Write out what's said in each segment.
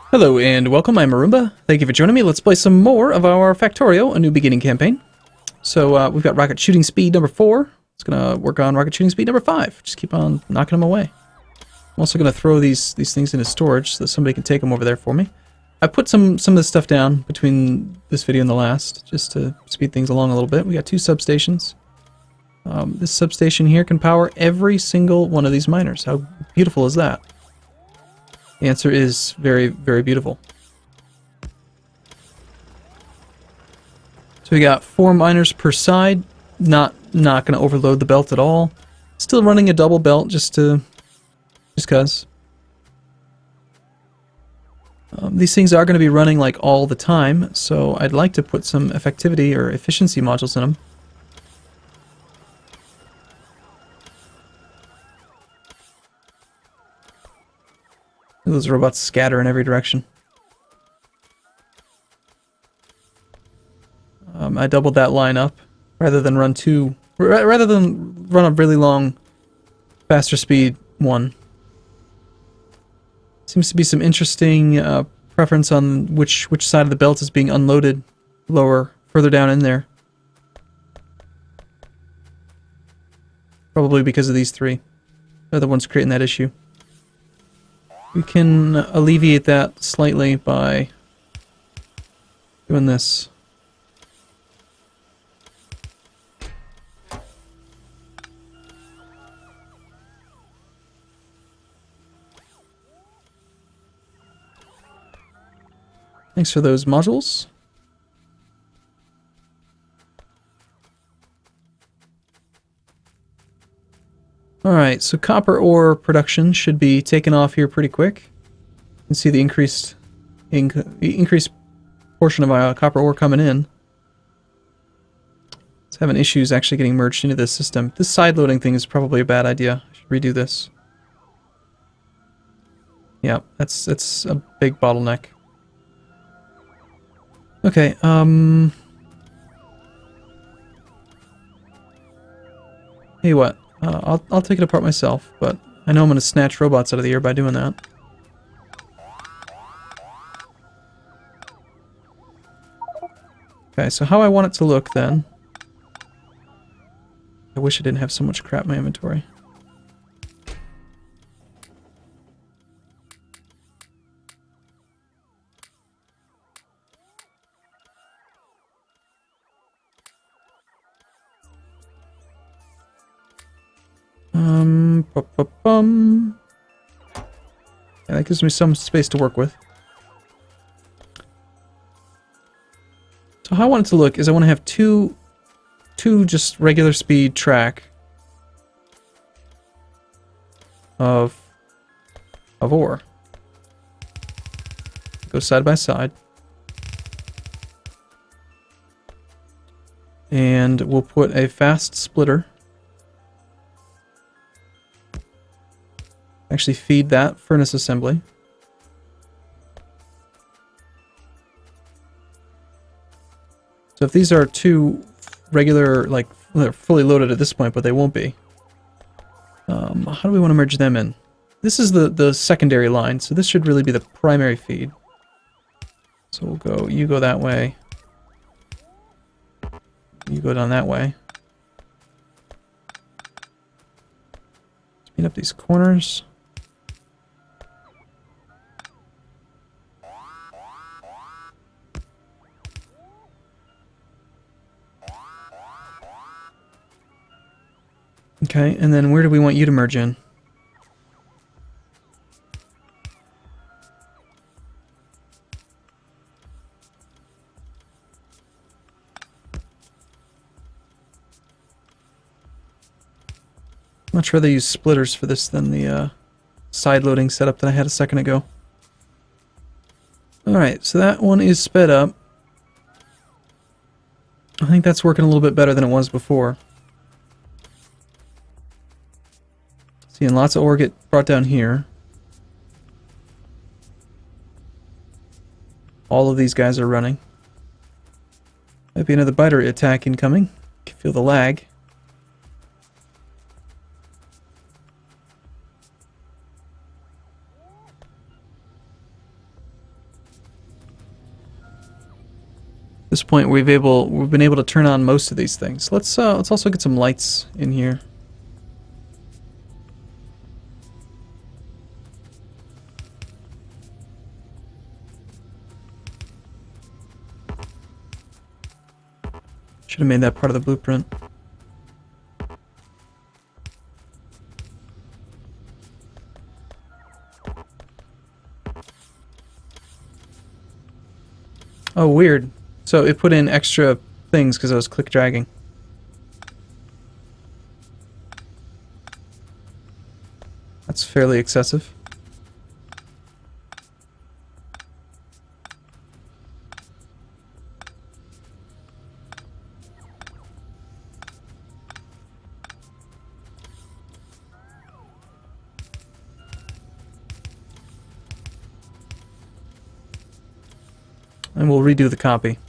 Hello and welcome, I'm Arumba. Thank you for joining me. Let's play some more of our Factorio A New Beginning campaign. So we've got rocket shooting speed number 4. It's going to work on rocket shooting speed number 5. Just keep on knocking them away. I'm also going to throw these things into storage so that somebody can take them over there for me. I put some of this stuff down between this video and the last, just to speed things along a little bit. We got 2 substations. This substation here can power every single one of these miners. How beautiful is that? The answer is very, very beautiful. So we got 4 miners per side. Not going to overload the belt at all. Still running a double belt just cause. These things are going to be running like all the time, so I'd like to put some effectivity or efficiency modules in them. Those robots scatter in every direction. I doubled that line up rather than run a really long, faster speed one. Seems to be some interesting preference on which side of the belt is being unloaded further down in there. Probably because of these 3. They're the ones creating that issue. We can alleviate that slightly by doing this. Thanks for those modules. Alright, so copper ore production should be taken off here pretty quick. You can see the increased portion of our copper ore coming in. It's having issues actually getting merged into this system. This side loading thing is probably a bad idea. I should redo this. Yeah, that's a big bottleneck. Okay, hey, what? I'll take it apart myself, but I know I'm going to snatch robots out of the air by doing that. Okay, so how I want it to look then. I wish I didn't have so much crap in my inventory. Yeah, that gives me some space to work with. So how I want it to look is I want to have two just regular speed track of ore. Go side by side. And we'll put a fast splitter. Actually feed that furnace assembly. So if these are 2 regular, like, they're fully loaded at this point, but they won't be. How do we want to merge them in? This is the secondary line, so this should really be the primary feed. So we'll go, you go that way. You go down that way. Speed up these corners. Okay, and then where do we want you to merge in? Much rather use splitters for this than the side loading setup that I had a second ago. Alright, so that one is sped up. I think that's working a little bit better than it was before. Seeing lots of ore get brought down here. All of these guys are running. Might be another biter attack incoming. Can feel the lag. this point we've been able to turn on most of these things. Let's also get some lights in here. Should have made that part of the blueprint. Oh, weird. So it put in extra things because I was click dragging. That's fairly excessive. And we'll redo the copy.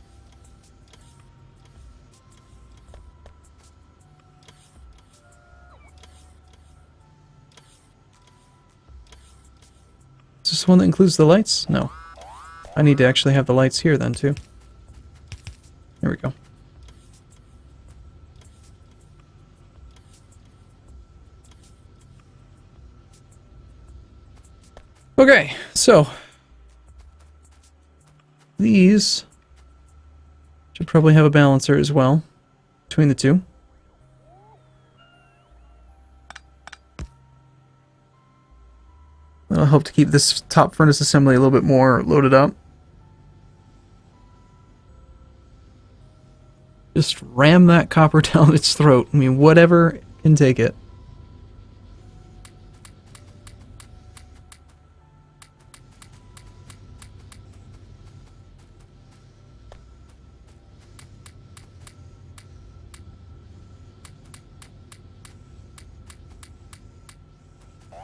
Is this the one that includes the lights? No. I need to actually have the lights here then too. There we go. Okay, so these should probably have a balancer as well between the two. That'll help to keep this top furnace assembly a little bit more loaded up. Just ram that copper down its throat. I mean, whatever can take it.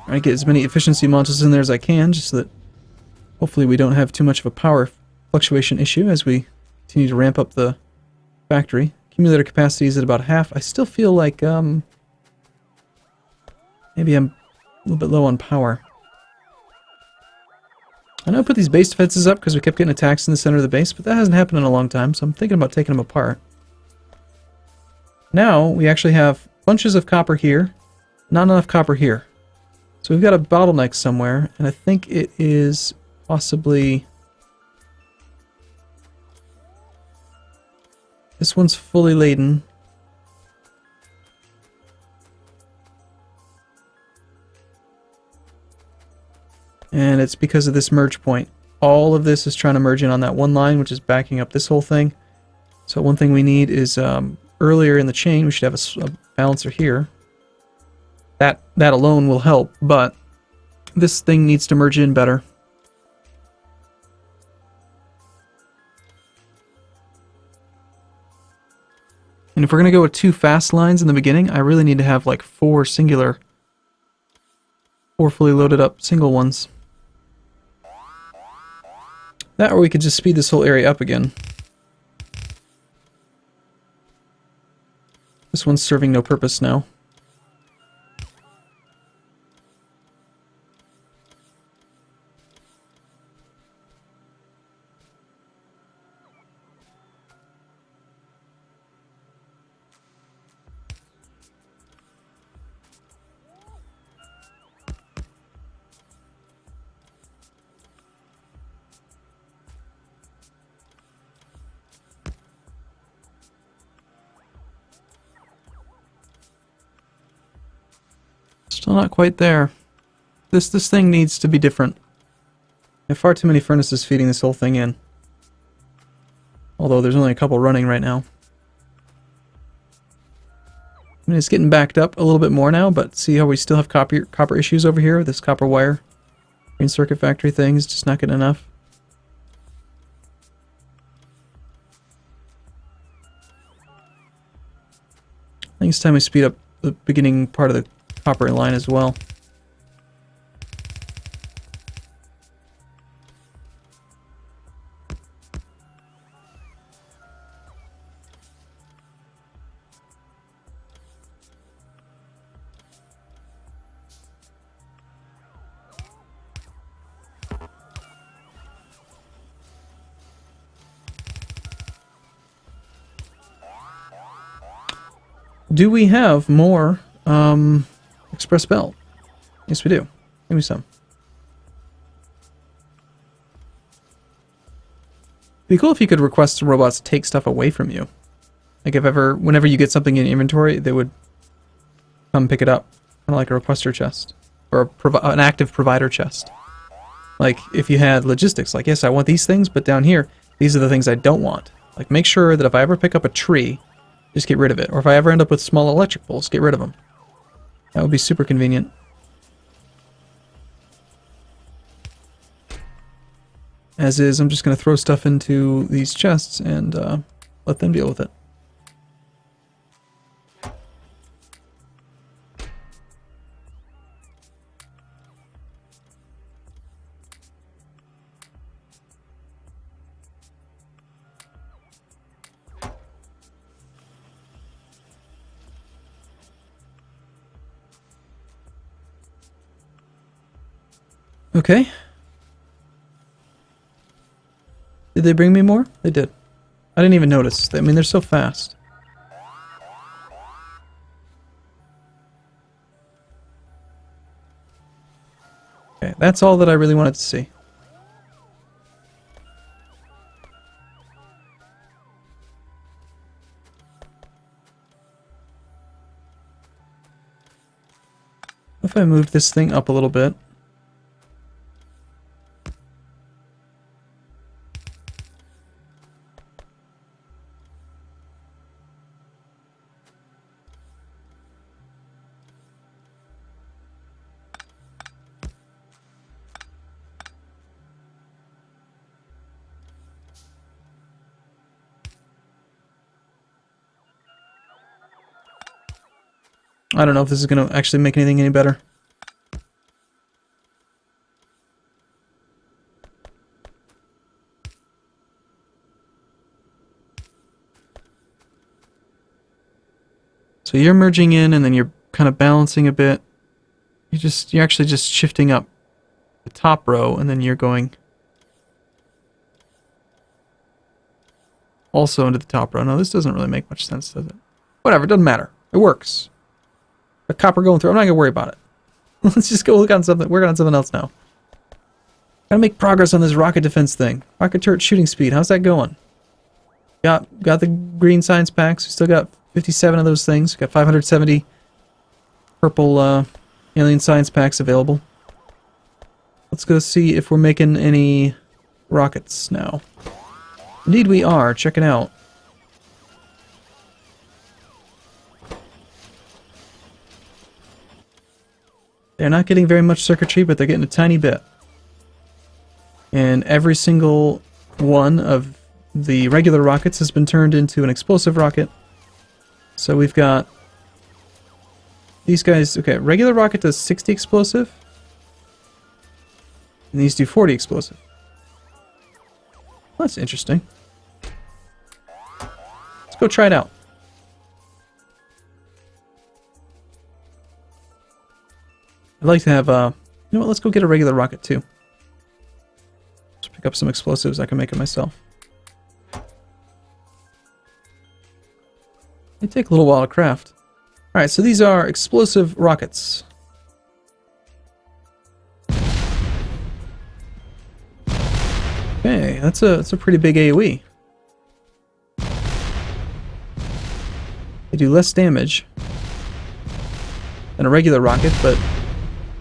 I get as many efficiency modules in there as I can, just so that hopefully we don't have too much of a power fluctuation issue as we continue to ramp up the factory. Accumulator capacity is at about half. I still feel like maybe I'm a little bit low on power. I know I put these base defenses up because we kept getting attacks in the center of the base, but that hasn't happened in a long time, so I'm thinking about taking them apart. Now we actually have bunches of copper here, not enough copper here. So we've got a bottleneck somewhere, and I think it is possibly... This one's fully laden. And it's because of this merge point. All of this is trying to merge in on that one line, which is backing up this whole thing. So one thing we need is, earlier in the chain, we should have a balancer here. That alone will help, but this thing needs to merge in better. And if we're going to go with 2 fast lines in the beginning, I really need to have like 4 fully loaded up single ones. That, or we could just speed this whole area up again. This one's serving no purpose now. Still not quite there. This thing needs to be different. I have far too many furnaces feeding this whole thing in. Although there's only a couple running right now. I mean, it's getting backed up a little bit more now, but see how we still have copper issues over here? This copper wire green circuit factory thing is just not getting enough. I think it's time we speed up the beginning part of the copper line as well. do we have more express belt? Yes, we do. Give me some. It'd be cool if you could request robots to take stuff away from you. Like whenever you get something in inventory, they would come pick it up. Kind of like a requester chest. Or an active provider chest. Like, if you had logistics, like, yes, I want these things, but down here, these are the things I don't want. Like, make sure that if I ever pick up a tree, just get rid of it. Or if I ever end up with small electric poles, get rid of them. That would be super convenient. As is, I'm just going to throw stuff into these chests and let them deal with it. Okay. Did they bring me more? They did. I didn't even notice. I mean, they're so fast. Okay, that's all that I really wanted to see. If I move this thing up a little bit. I don't know if this is going to actually make anything any better. So you're merging in and then you're kind of balancing a bit. You're actually just shifting up the top row and then you're going also into the top row. No, this doesn't really make much sense, does it? Whatever, it doesn't matter. It works. A copper going through. I'm not gonna worry about it. Let's just go work on something else now. Gotta make progress on this rocket defense thing. Rocket turret shooting speed. How's that going? Got the green science packs. We still got 57 of those things. Got 570 purple alien science packs available. Let's go see if we're making any rockets now. Indeed we are. Check it out. They're not getting very much circuitry, but they're getting a tiny bit. And every single one of the regular rockets has been turned into an explosive rocket. So we've got these guys. Okay, regular rocket does 60 explosive. And these do 40 explosive. Well, that's interesting. Let's go try it out. I'd like to have, you know what, let's go get a regular rocket too. Just pick up some explosives, I can make it myself. They take a little while to craft. Alright, so these are explosive rockets. Okay, that's a pretty big AoE. They do less damage than a regular rocket, but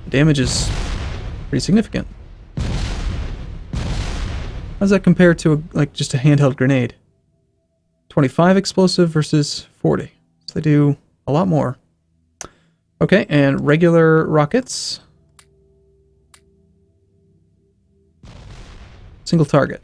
damage is pretty significant. How does that compare to just a handheld grenade? 25 explosive versus 40. So they do a lot more. Okay, and regular rockets. Single target.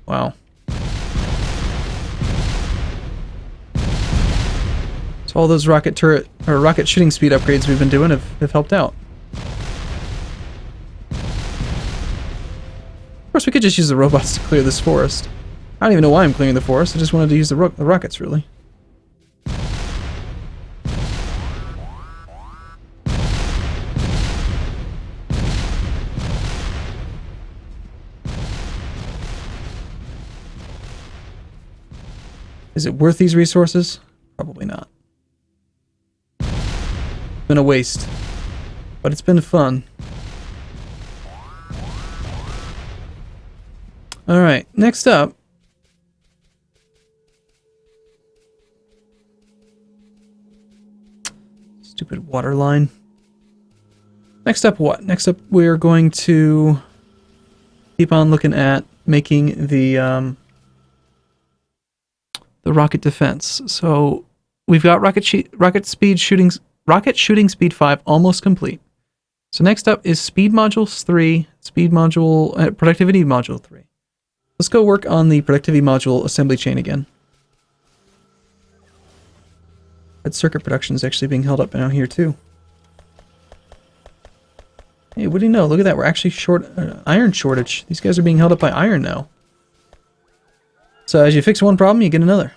Wow. So all those rocket turret or rocket shooting speed upgrades we've been doing have helped out. Of course, we could just use the robots to clear this forest. I don't even know why I'm clearing the forest. I just wanted to use the rockets, really. Is it worth these resources? Probably not. Been a waste. But it's been fun. Alright, next up. Stupid water line. Next up what? Next up we're going to keep on looking at making the rocket defense. So we've got rocket shooting speed 5 almost complete. So next up is speed modules 3, speed module productivity module 3. Let's go work on the productivity module assembly chain again. That circuit production is actually being held up down here too. Hey, what do you know? Look at that. We're actually short iron shortage. These guys are being held up by iron now. So as you fix one problem, you get another.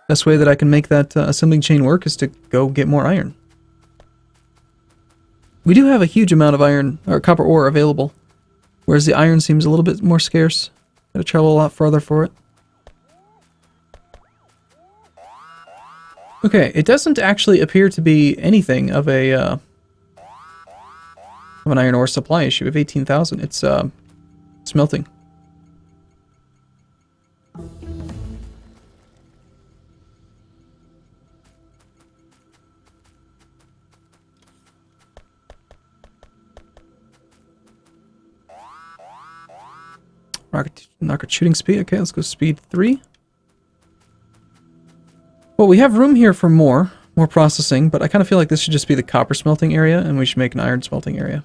Best way that I can make that assembling chain work is to go get more iron. We do have a huge amount of iron or copper ore available, whereas the iron seems a little bit more scarce. Gotta travel a lot farther for it. Okay, it doesn't actually appear to be anything of an iron ore supply issue. We have 18,000. It's smelting. Rocket shooting speed. Okay, let's go speed 3. Well, we have room here for more processing, but I kind of feel like this should just be the copper smelting area, and we should make an iron smelting area.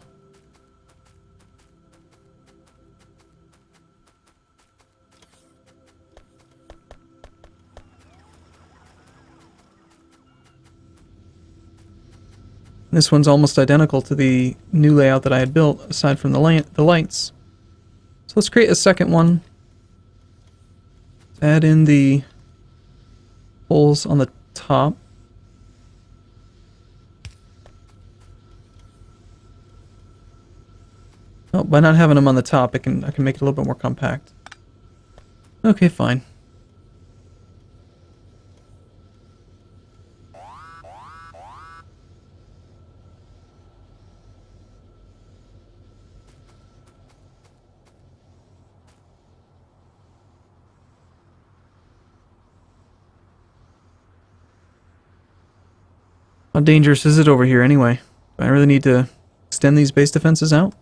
This one's almost identical to the new layout that I had built, aside from the lights. So let's create a second one. Add in the holes on the top. Oh, by not having them on the top, I can make it a little bit more compact. Okay, fine. How dangerous is it over here anyway? Do I really need to extend these base defenses out?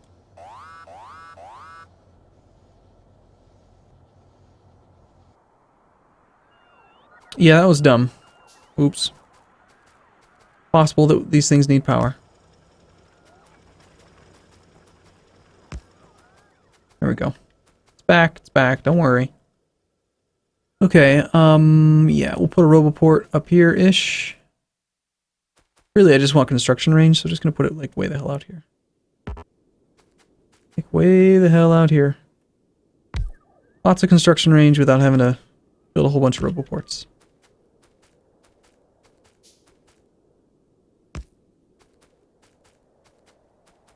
Yeah, that was dumb. Oops. Possible that these things need power. There we go. It's back, don't worry. Okay, yeah, we'll put a roboport up here-ish. Really, I just want construction range, so I'm just gonna put it, like, way the hell out here. Like, way the hell out here. Lots of construction range without having to build a whole bunch of roboports.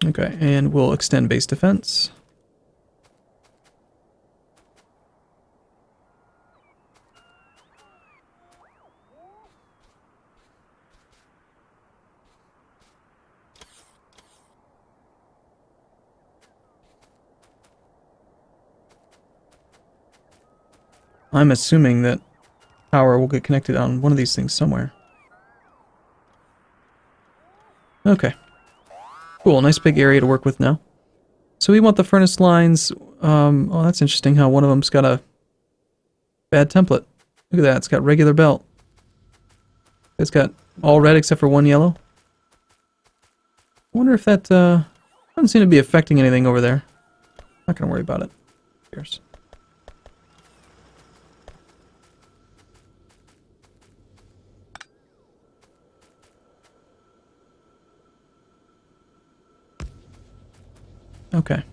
Okay, and we'll extend base defense. I'm assuming that power will get connected on one of these things somewhere. Okay. Cool, nice big area to work with now. So we want the furnace lines. Oh, that's interesting how one of them's got a bad template. Look at that, it's got regular belt. It's got all red except for one yellow. I wonder if that doesn't seem to be affecting anything over there. Not gonna worry about it. Who cares? Okay.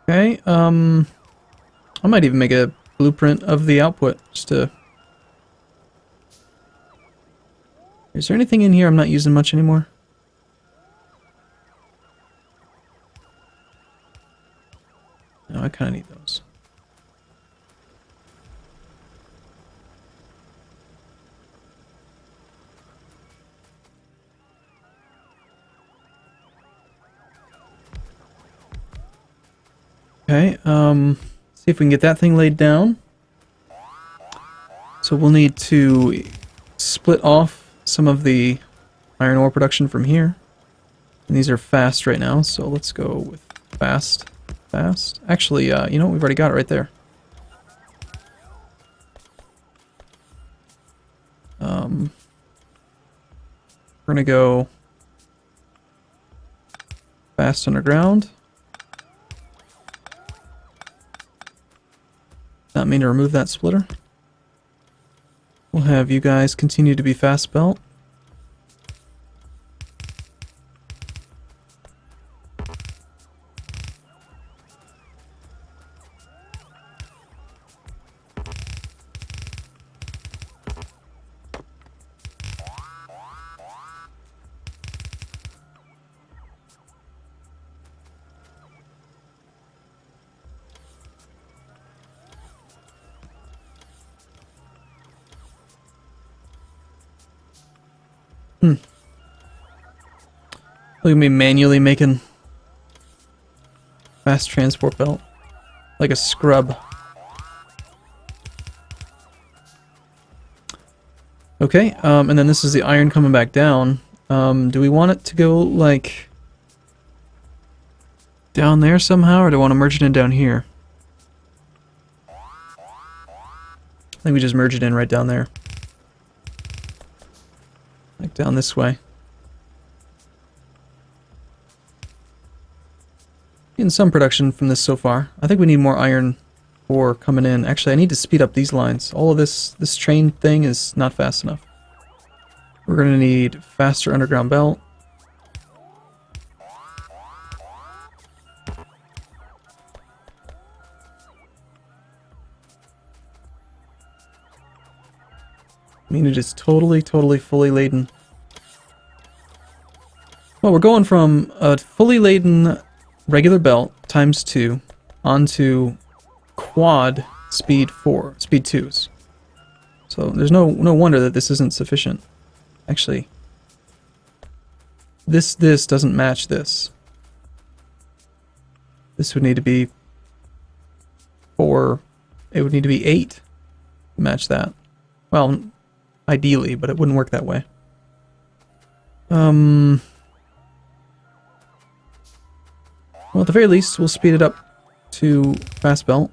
Okay, I might even make a blueprint of the output, just to... Is there anything in here I'm not using much anymore? No, I kind of need those. Okay, see if we can get that thing laid down. So we'll need to split off some of the iron ore production from here. And these are fast right now, so let's go with fast. Fast. Actually, you know what? We've already got it right there. We're gonna go fast underground. Not mean to remove that splitter. We'll have you guys continue to be fast belt. Look at me manually making fast transport belt. Like a scrub. Okay, and then this is the iron coming back down. Do we want it to go, like, down there somehow, or do I want to merge it in down here? I think we just merge it in right down there. Like down this way. Getting some production from this so far. I think we need more iron ore coming in. Actually, I need to speed up these lines. All of this train thing is not fast enough. We're going to need faster underground belt. I mean, it is totally fully laden. Well, we're going from a fully laden regular belt times 2 onto quad speed 2s. So there's no wonder that this isn't sufficient. Actually, this doesn't match this. This would need to be 4. It would need to be 8 to match that. Well, ideally, but it wouldn't work that way. Well, at the very least, we'll speed it up to fast belt.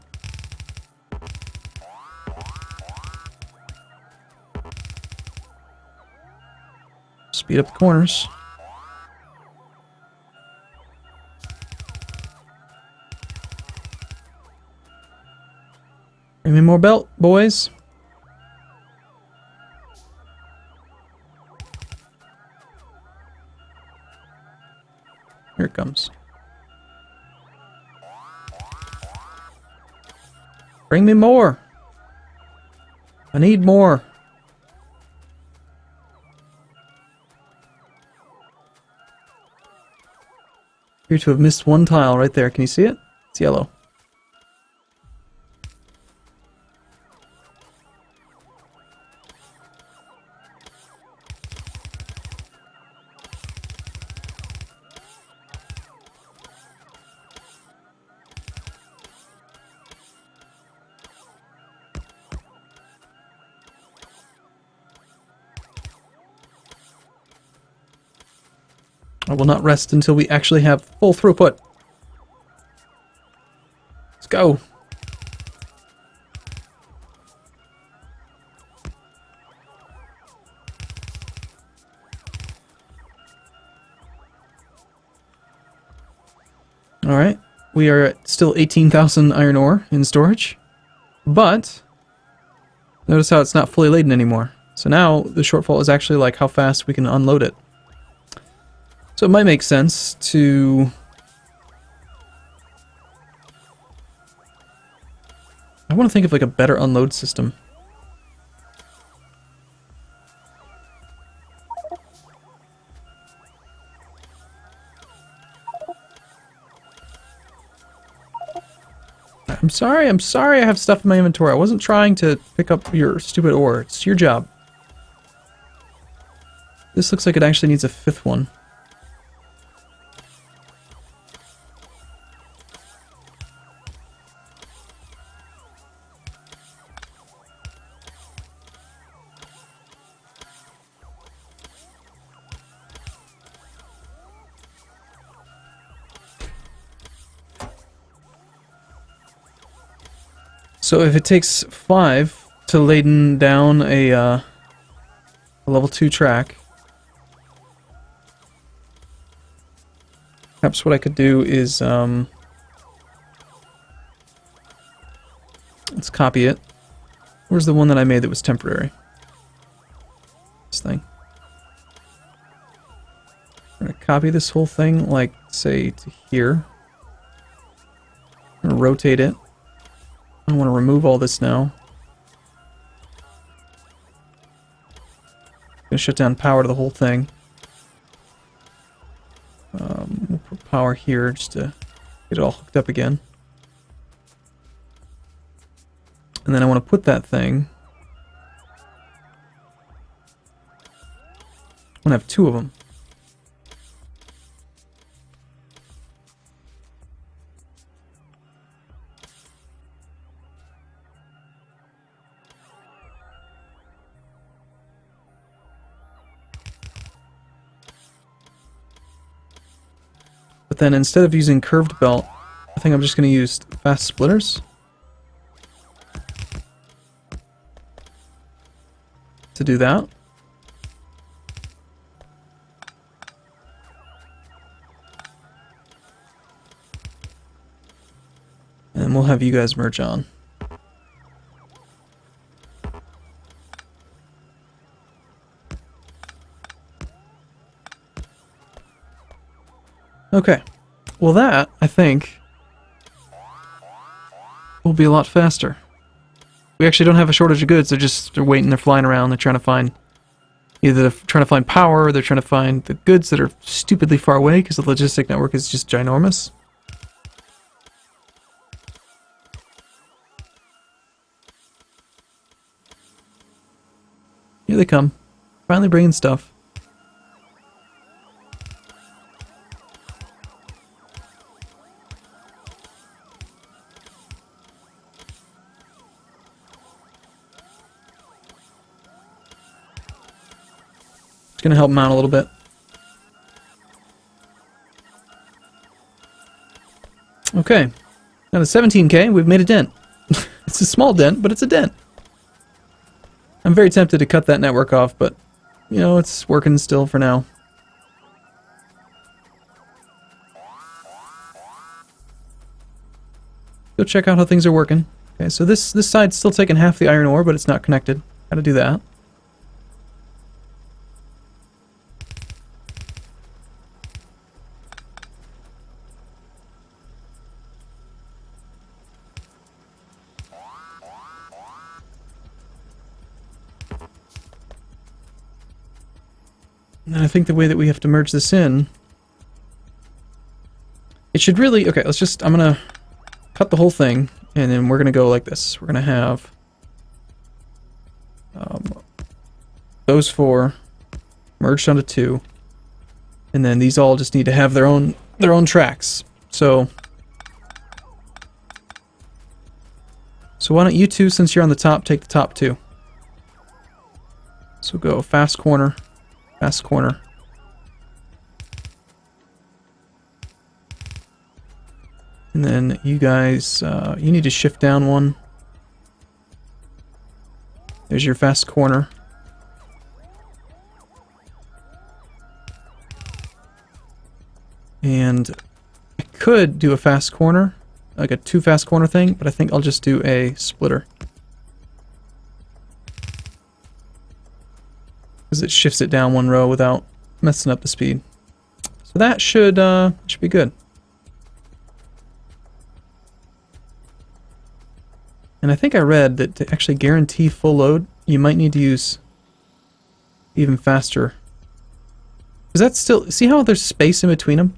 Speed up the corners. Bring me more belt, boys. Here it comes. Bring me more. I need more. Appear to have missed one tile right there. Can you see it? It's yellow. I will not rest until we actually have full throughput. Let's go. Alright, we are at still 18,000 iron ore in storage, but notice how it's not fully laden anymore. So now the shortfall is actually like how fast we can unload it. So it might make sense to I want to think of like a better unload system. I'm sorry I have stuff in my inventory. I wasn't trying to pick up your stupid ore. It's your job. This looks like it actually needs a 5th one. So if it takes 5 to laden down a level 2 track, perhaps what I could do is let's copy it. Where's the one that I made that was temporary? This thing. I'm gonna copy this whole thing, like say to here. I'm gonna rotate it. I want to remove all this now. Gonna shut down power to the whole thing. We'll put power here just to get it all hooked up again. And then I want to put that thing. I want to have 2 of them. But then instead of using curved belt, I think I'm just going to use fast splitters to do that. And we'll have you guys merge on. Okay, well that, I think, will be a lot faster. We actually don't have a shortage of goods, they're waiting, they're flying around, they're trying to find, either they're trying to find power, or they're trying to find the goods that are stupidly far away, because the logistic network is just ginormous. Here they come, finally bringing stuff. Gonna help them out a little bit. Okay, now to 17k, we've made a dent. It's a small dent, but it's a dent. I'm very tempted to cut that network off, but, you know, it's working still for now. Go check out how things are working. Okay, so this side's still taking half the iron ore, but it's not connected. How to do that? And I think the way that we have to merge this in, it should really, okay, I'm gonna cut the whole thing, and then we're gonna go like this. We're gonna have those 4 merged onto 2, and then these all just need to have their own tracks. So why don't you two, since you're on the top, take the top 2. So go fast corner. Fast corner. And then you guys, you need to shift down 1. There's your fast corner. And I could do a fast corner, like a 2 fast corner thing, but I think I'll just do a splitter. Because it shifts it down 1 row without messing up the speed. So that should be good. And I think I read that to actually guarantee full load, you might need to use even faster. Is that still... See how there's space in between them?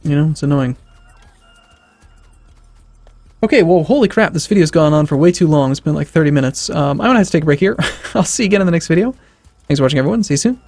You know, it's annoying. Okay, well, holy crap, this video's gone on for way too long. It's been like 30 minutes. I'm gonna have to take a break here. I'll see you again in the next video. Thanks for watching, everyone. See you soon.